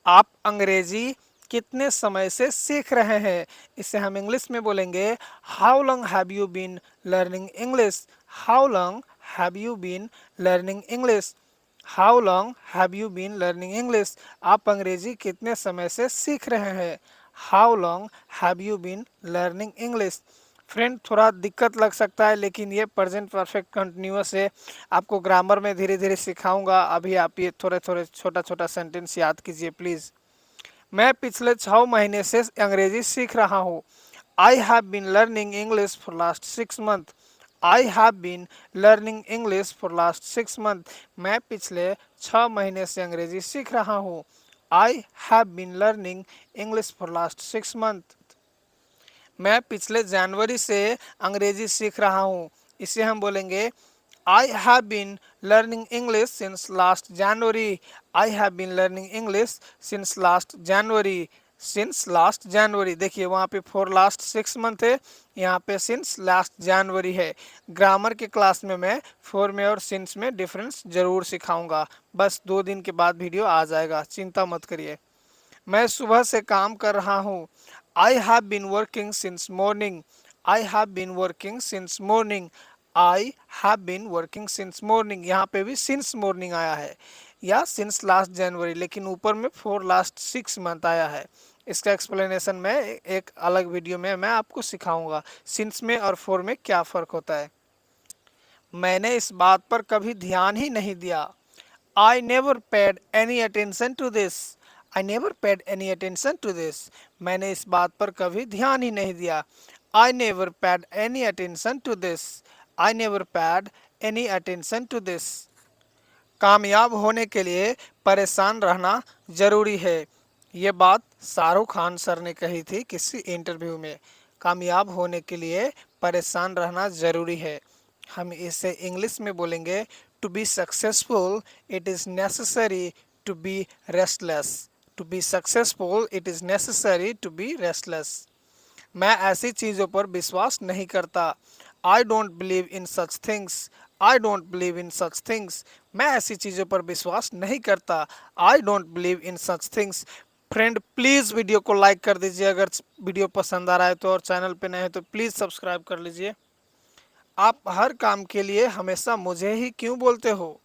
आप अंग्रेजी कितने समय से सीख रहे हैं? इसे हम इंग्लिश में बोलेंगे how long have you been learning English. How long have you been learning English. How long have you been learning English. आप अंग्रेजी कितने समय से सीख रहे हैं? How long have you been learning English. Friend, थोड़ा दिक्कत लग सकता है लेकिन ये प्रेजेंट परफेक्ट कंटिन्यूअस है। आपको ग्रामर में धीरे धीरे सिखाऊंगा। अभी आप ये थोड़े थोड़े छोटा छोटा सेंटेंस याद कीजिए प्लीज़। मैं पिछले 6 महीने से अंग्रेजी सीख रहा हूँ। I have been learning English for last 6 month. I have been learning English for last 6 month. मैं पिछले 6 महीने से अंग्रेजी सीख रहा हूँ। I have been learning English for last 6 month. मैं पिछले जनवरी से अंग्रेजी सीख रहा हूँ। इसे हम बोलेंगे I have been learning English since last January. I have been learning English since last January. Since last January, देखिए वहाँ पे फॉर लास्ट 6 मंथ है, यहाँ पे सिंस लास्ट जनवरी है। ग्रामर के क्लास में मैं फॉर में और सिंस में डिफरेंस जरूर सिखाऊंगा। बस 2 दिन के बाद वीडियो आ जाएगा, चिंता मत करिए। मैं सुबह से काम कर रहा हूँ। I have been working since morning. I have been working since morning. I have been working since morning. यहाँ पे भी सिंस मॉर्निंग आया है या सिंस लास्ट जनवरी, लेकिन ऊपर में फॉर लास्ट 6 मंथ आया है। इसका एक्सप्लेनेशन मैं एक अलग वीडियो में मैं आपको सिखाऊंगा सिंस में और फॉर में क्या फ़र्क होता है। मैंने इस बात पर कभी ध्यान ही नहीं दिया। I never paid any attention to this. I never paid any attention to this. मैंने इस बात पर कभी ध्यान ही नहीं दिया। I never paid any attention to this. I never paid any attention to this. कामयाब होने के लिए परेशान रहना जरूरी है। ये बात शाहरुख खान सर ने कही थी किसी इंटरव्यू में। कामयाब होने के लिए परेशान रहना जरूरी है। हम इसे इंग्लिश में बोलेंगे to be successful it is necessary to be restless. To be successful it is necessary to be restless. मैं ऐसी चीज़ों पर विश्वास नहीं करता। I don't believe in such things. I don't believe in such things. मैं ऐसी चीज़ों पर विश्वास नहीं करता। I don't believe in such things. Friend, please video को लाइक कर दीजिए अगर वीडियो पसंद आ रहा है तो, और चैनल पे नए हैं तो प्लीज़ सब्सक्राइब कर लीजिए। आप हर काम के लिए हमेशा मुझे ही क्यों बोलते हो?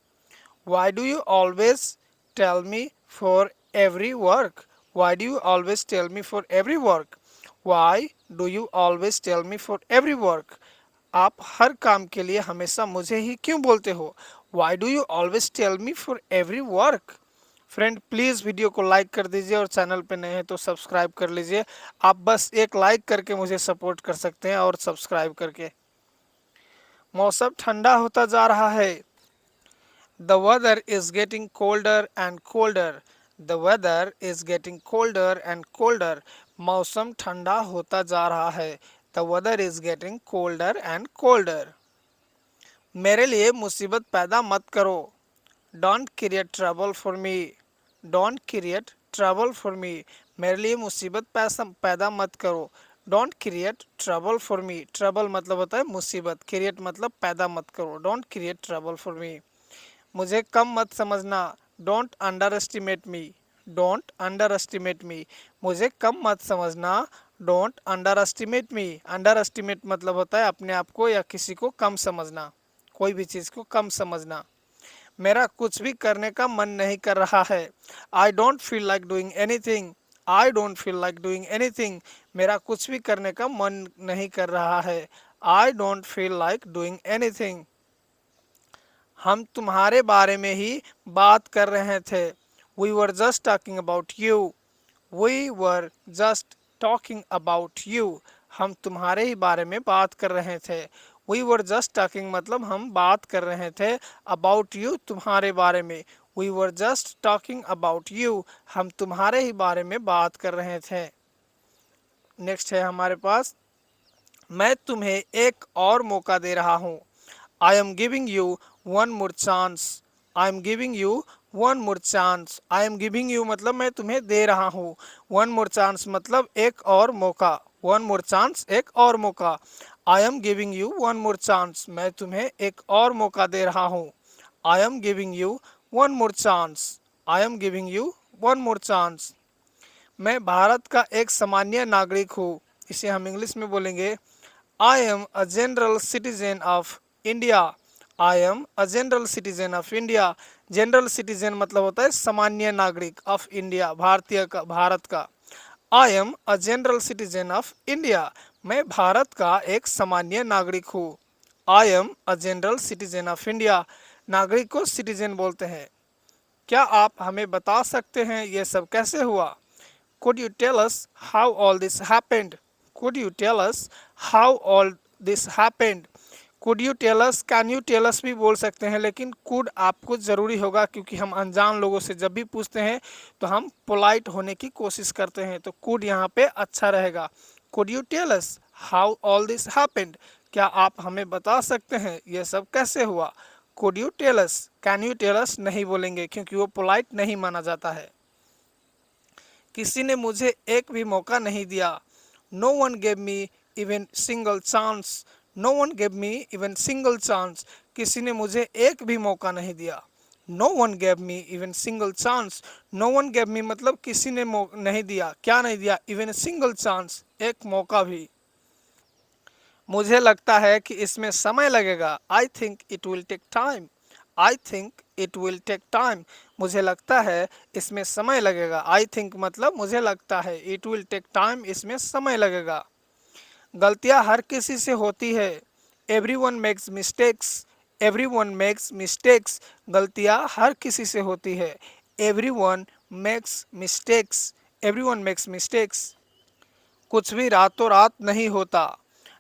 Why do you always tell me for every work? Why do you always tell me for every work? Why do you always tell me for every work? आप हर काम के लिए हमेशा मुझे ही क्यों बोलते हो? Why do you always tell me for every work? Friend, please video को लाइक कर दीजिए और चैनल पे नए हैं तो सब्सक्राइब कर लीजिए। आप बस एक लाइक करके मुझे सपोर्ट कर सकते हैं और सब्सक्राइब करके। मौसम ठंडा होता जा रहा है। The weather is getting colder and colder. The weather is getting colder and colder. मौसम ठंडा होता जा रहा है। The weather is getting colder and colder. मेरे लिए मुसीबत पैदा मत करो। Don't create trouble for me. Don't create trouble for me. मेरे लिए मुसीबत पैदा मत करो। Don't create trouble for me. Trouble मतलब होता है मुसीबत, create मतलब पैदा मत करो। Don't create trouble for me. मुझे कम मत समझना। Don't underestimate me. Don't underestimate me. मुझे कम मत समझना। Don't underestimate me. Underestimate मतलब होता है अपने आप को या किसी को कम समझना, कोई भी चीज़ को कम समझना। मेरा कुछ भी करने का मन नहीं कर रहा है। I don't feel like doing anything. I don't feel like doing anything. मेरा कुछ भी करने का मन नहीं कर रहा है। I don't feel like doing anything. हम तुम्हारे बारे में ही बात कर रहे थे। We were just talking about you. We were just talking about you. हम तुम्हारे ही बारे में बात कर रहे थे। वी वर जस्ट टॉकिंग मतलब हम बात कर रहे थे, अबाउट यू तुम्हारे बारे में। We were just talking about you. हम तुम्हारे ही बारे में बात कर रहे थे। नेक्स्ट है हमारे पास, मैं तुम्हें एक और मौका दे रहा हूँ। I am giving you one more chance. I am giving you one more chance. I am giving you मतलब मैं तुम्हें दे रहा हूँ। वन मोर चांस मतलब एक और मौका। वन मोर चांस एक और मौका। I am giving you one more chance, मैं तुम्हें एक और मौका दे रहा हूँ। I am giving you one more chance. I am giving you one more chance. मैं भारत का एक सामान्य नागरिक हूँ। इसे हम इंग्लिश में बोलेंगे I am a general citizen of India. I am a general citizen of India. General citizen मतलब होता है सामान्य नागरिक, ऑफ इंडिया भारतीय का, भारत का। I am a general citizen of India. मैं भारत का एक सामान्य नागरिक हूँ। I am a general citizen of India. नागरिक को सिटीजन बोलते हैं। क्या आप हमें बता सकते हैं ये सब कैसे हुआ? Could you tell us how all this happened? Could you tell us how all this happened? Could you tell us, can you tell us भी बोल सकते हैं, लेकिन could आपको ज़रूरी होगा क्योंकि हम अनजान लोगों से जब भी पूछते हैं तो हम पोलाइट होने की कोशिश करते हैं, तो could यहाँ पे अच्छा रहेगा। Could you tell us how all this happened? क्या आप हमें बता सकते हैं ये सब कैसे हुआ? Could you tell us? Can you tell us नहीं बोलेंगे क्योंकि वो पोलाइट नहीं माना जाता है। किसी ने मुझे एक भी मौका नहीं दिया। No one gave me even single chance. No one gave me even single chance. किसी ने मुझे एक भी मौका नहीं दिया। No one gave me even single chance. No one gave me मतलब किसी ने नहीं दिया, क्या नहीं दिया? इवन सिंगल चांस, एक मौका भी। मुझे लगता है कि इसमें समय लगेगा। I think it will take time. I think it will take time. मुझे लगता है इसमें समय लगेगा। आई थिंक मतलब मुझे लगता है, इट विल टेक टाइम इसमें समय लगेगा। गलतियां हर किसी से होती है। Every one makes mistakes. Every one makes mistakes. गलतियां हर किसी से होती है। Every one makes mistakes. Every one makes mistakes. कुछ भी रातों रात नहीं होता।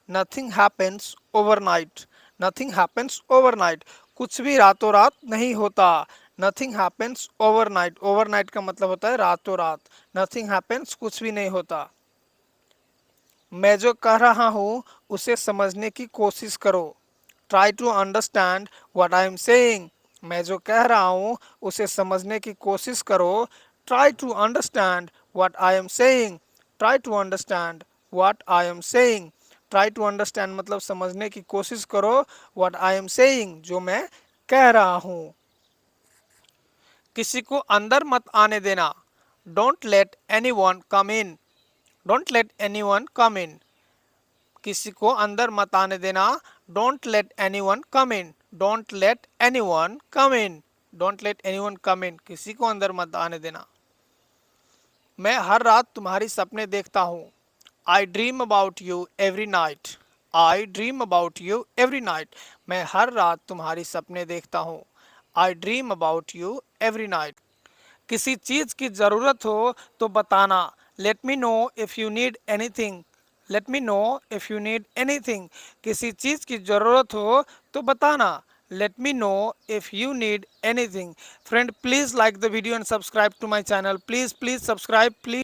Nothing happens overnight. Nothing happens overnight. कुछ भी रातों रात नहीं होता। Nothing happens overnight. ओवरनाइट का मतलब होता है रातों रात। नथिंग हैपेंस कुछ भी नहीं होता। मैं जो कह रहा हूँ उसे समझने की कोशिश करो। Try to understand what I am saying. मैं जो कह रहा हूँ उसे समझने की कोशिश करो। Try to understand what I am saying. Try to understand what I am saying. Try to understand मतलब समझने की कोशिश करो। व्हाट आई एम सेइंग जो मैं कह रहा हूँ। किसी को अंदर मत आने देना। Don't let anyone come in. Don't let anyone come in. किसी को अंदर मत आने देना। Don't let anyone come in. Don't let anyone come in. Don't let anyone come in. किसी को अंदर मत आने देना। मैं हर रात तुम्हारी सपने देखता हूँ। आई dream about you every night. I dream about you every night. मैं हर रात तुम्हारी सपने देखता हूँ। आई dream about you every night. किसी चीज की जरूरत हो तो बताना। Let me know if you need anything. Let me know if you need anything. किसी चीज की जरूरत हो तो बताना। Let me know if you need anything. Friend, please like the video and subscribe to my channel. Please please subscribe please.